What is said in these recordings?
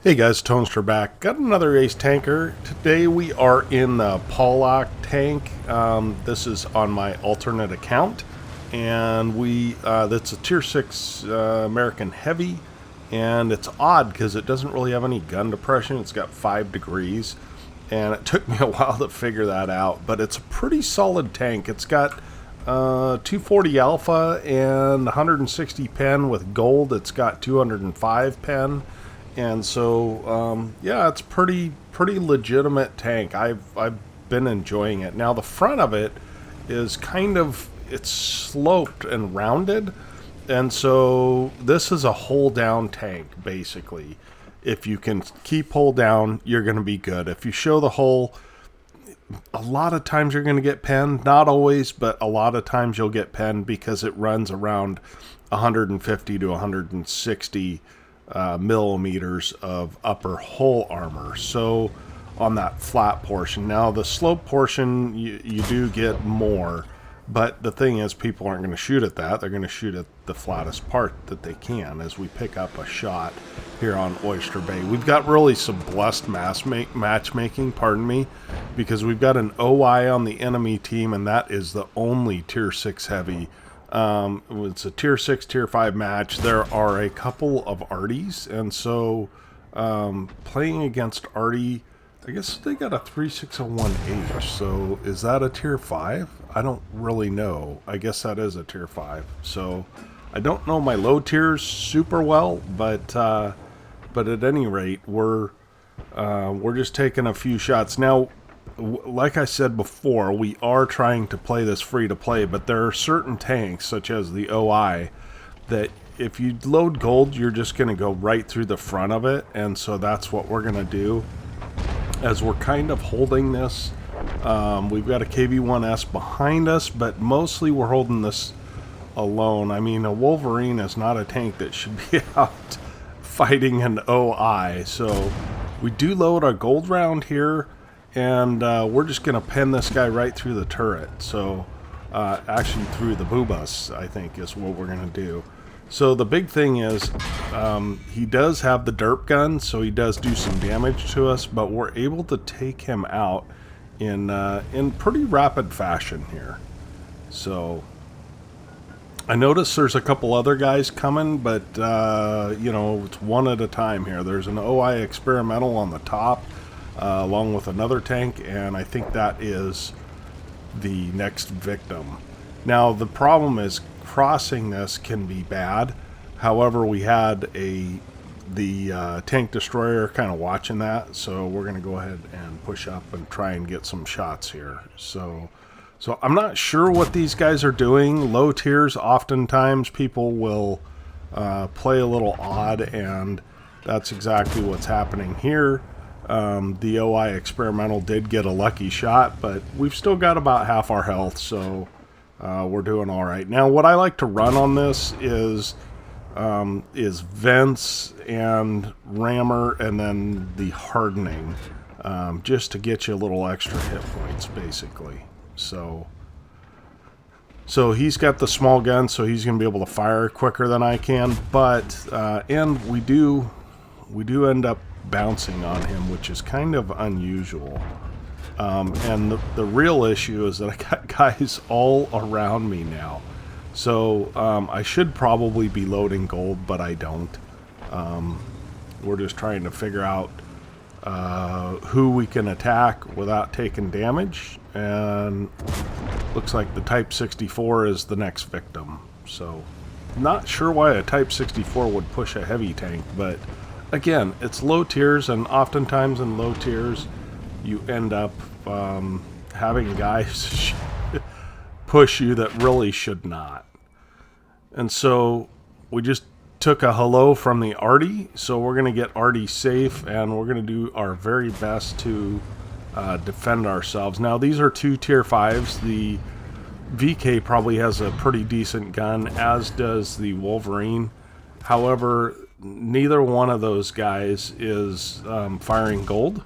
Hey guys, Toaster back. Got another ace tanker. Today we are in the Pawlack tank. This is on my alternate account, and that's a tier 6 American heavy, and it's odd because it doesn't really have any gun depression. It's got 5 degrees, and it took me a while to figure that out, but it's a pretty solid tank. It's got 240 alpha and 160 pen with gold. It's got 205 pen. And so, yeah, it's pretty legitimate tank. I've been enjoying it. Now the front of it is it's sloped and rounded, and so this is a hull down tank basically. If you can keep hull down, you're going to be good. If you show the hull, a lot of times you're going to get pen. Not always, but a lot of times you'll get pen because it runs around 150 to 160 millimeters of upper hull armor, so on that flat portion. Now the slope portion you do get more, but the thing is people aren't going to shoot at that. They're going to shoot at the flattest part that they can as we pick up a shot here on Oyster Bay. We've got really some blessed matchmaking, pardon me, because we've got an OI on the enemy team, and that is the only tier 6 heavy. It's a tier 6, tier 5 match. There are a couple of Arties, and so playing against Artie, I guess they got a 3601H, so is that a tier 5? I don't really know. I guess that is a tier 5. So I don't know my low tiers super well, but at any rate, we're just taking a few shots. Now, like I said before, we are trying to play this free to play, but there are certain tanks, such as the OI, that if you load gold, you're just going to go right through the front of it, and so that's what we're going to do. As we're kind of holding this, we've got a KV-1S behind us, but mostly we're holding this alone. I mean, a Wolverine is not a tank that should be out fighting an OI, so we do load a gold round here. And we're just going to pin this guy right through the turret. So, actually through the boobas, I think, is what we're going to do. So the big thing is, he does have the derp gun, so he does do some damage to us, but we're able to take him out in pretty rapid fashion here. So, I noticed there's a couple other guys coming, but, you know, it's one at a time here. There's an OI experimental on the top, along with another tank, and I think that is the next victim. Now the problem is crossing this can be bad. However, we had the tank destroyer kind of watching that, so we're going to go ahead and push up and try and get some shots here. So I'm not sure what these guys are doing. Low tiers, oftentimes people will play a little odd, and that's exactly what's happening here. The OI experimental did get a lucky shot, but we've still got about half our health, so we're doing all right. Now, what I like to run on this is vents and rammer, and then the hardening, just to get you a little extra hit points, basically. So he's got the small gun, so he's going to be able to fire quicker than I can, but and we do end up bouncing on him, which is kind of unusual. And the real issue is that I got guys all around me now. So I should probably be loading gold, but I don't. We're just trying to figure out who we can attack without taking damage. And looks like the Type 64 is the next victim. So not sure why a Type 64 would push a heavy tank, but again, it's low tiers, and oftentimes in low tiers, you end up having guys push you that really should not. And so we just took a hello from the Artie, so we're going to get Artie safe, and we're going to do our very best to defend ourselves. Now, these are 2 tier 5s. The VK probably has a pretty decent gun, as does the Wolverine. However, neither one of those guys is firing gold,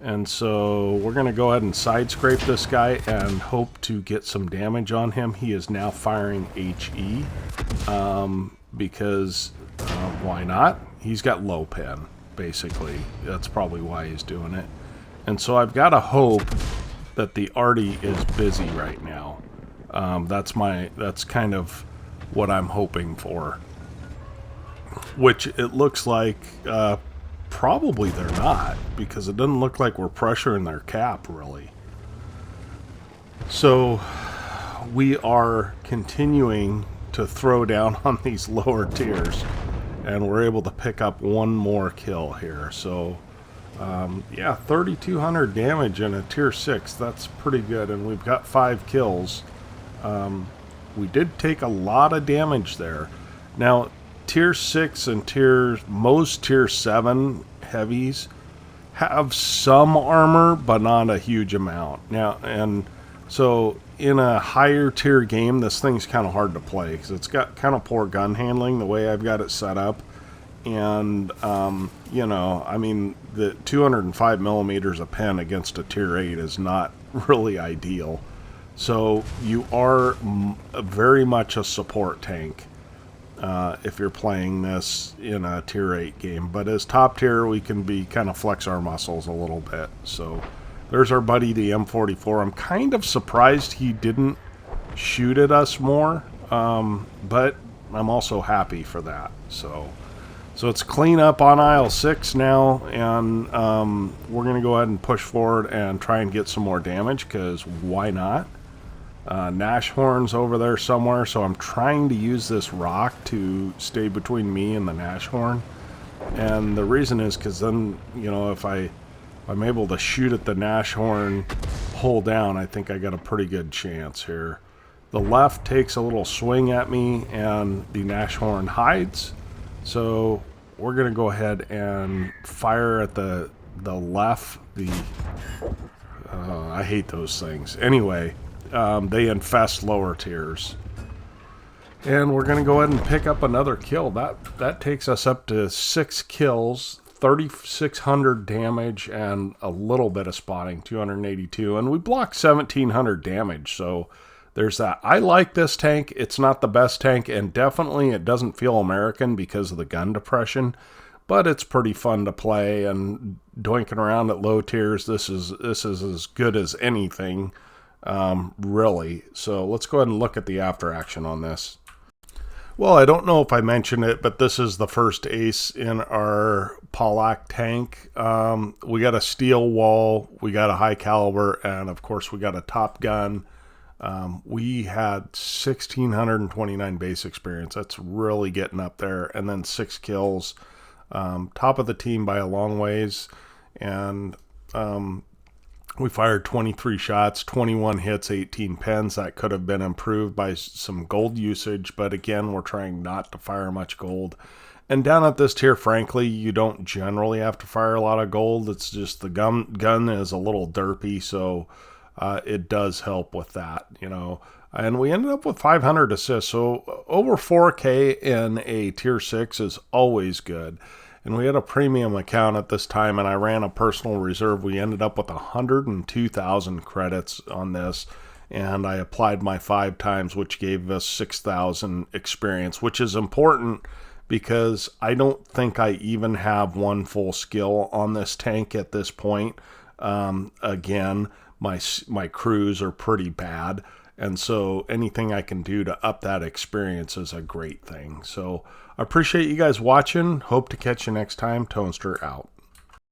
and so we're going to go ahead and side scrape this guy and hope to get some damage on him. He is now firing HE because why not? He's got low pen. basically. That's probably why he's doing it. And so I've got to hope that the arty is busy right now. That's kind of what I'm hoping for. Which it looks like probably they're not, because it doesn't look like we're pressuring their cap, really. So we are continuing to throw down on these lower tiers, and we're able to pick up one more kill here. So yeah, 3,200 damage in a tier 6. That's pretty good, and we've got 5 kills. We did take a lot of damage there. Now, tier 6 and most tier 7 heavies have some armor, but not a huge amount. Now, and so in a higher tier game, this thing's kind of hard to play because it's got kind of poor gun handling the way I've got it set up. And, you know, I mean, the 205 millimeters a pen against a tier 8 is not really ideal. So you are very much a support tank if you're playing this in a tier 8 game. But as top tier, we can be kind of flex our muscles a little bit. So there's our buddy, the M44. I'm kind of surprised he didn't shoot at us more, but I'm also happy for that. So it's clean up on aisle 6 now, and we're going to go ahead and push forward and try and get some more damage, because why not? Nashhorn's over there somewhere, so I'm trying to use this rock to stay between me and the Nashhorn. And the reason is because then, you know, if I'm able to shoot at the Nashhorn hull down, I think I got a pretty good chance here. The left takes a little swing at me, and the Nashhorn hides. So we're going to go ahead and fire at the left. I hate those things. Anyway, they infest lower tiers. And we're going to go ahead and pick up another kill. That takes us up to 6 kills, 3,600 damage, and a little bit of spotting, 282. And we blocked 1,700 damage, so there's that. I like this tank. It's not the best tank, and definitely it doesn't feel American because of the gun depression, but it's pretty fun to play, and doinking around at low tiers, this is as good as anything, really. So let's go ahead and look at the after action on this. Well, I don't know if I mentioned it, but this is the first ace in our Pawlack tank. We got a steel wall, we got a high caliber, and of course we got a top gun. We had 1,629 base experience. That's really getting up there. And then 6 kills. Top of the team by a long ways. And we fired 23 shots, 21 hits, 18 pens. That could have been improved by some gold usage. But again, we're trying not to fire much gold. And down at this tier, frankly, you don't generally have to fire a lot of gold. It's just the gun is a little derpy, so it does help with that, you know. And we ended up with 500 assists, so over 4K in a tier 6 is always good. And we had a premium account at this time, and I ran a personal reserve. We ended up with 102,000 credits on this, and I applied my 5 times, which gave us 6,000 experience, which is important because I don't think I even have one full skill on this tank at this point. Again, my crews are pretty bad, and so anything I can do to up that experience is a great thing. So I appreciate you guys watching. Hope to catch you next time. Toaster out.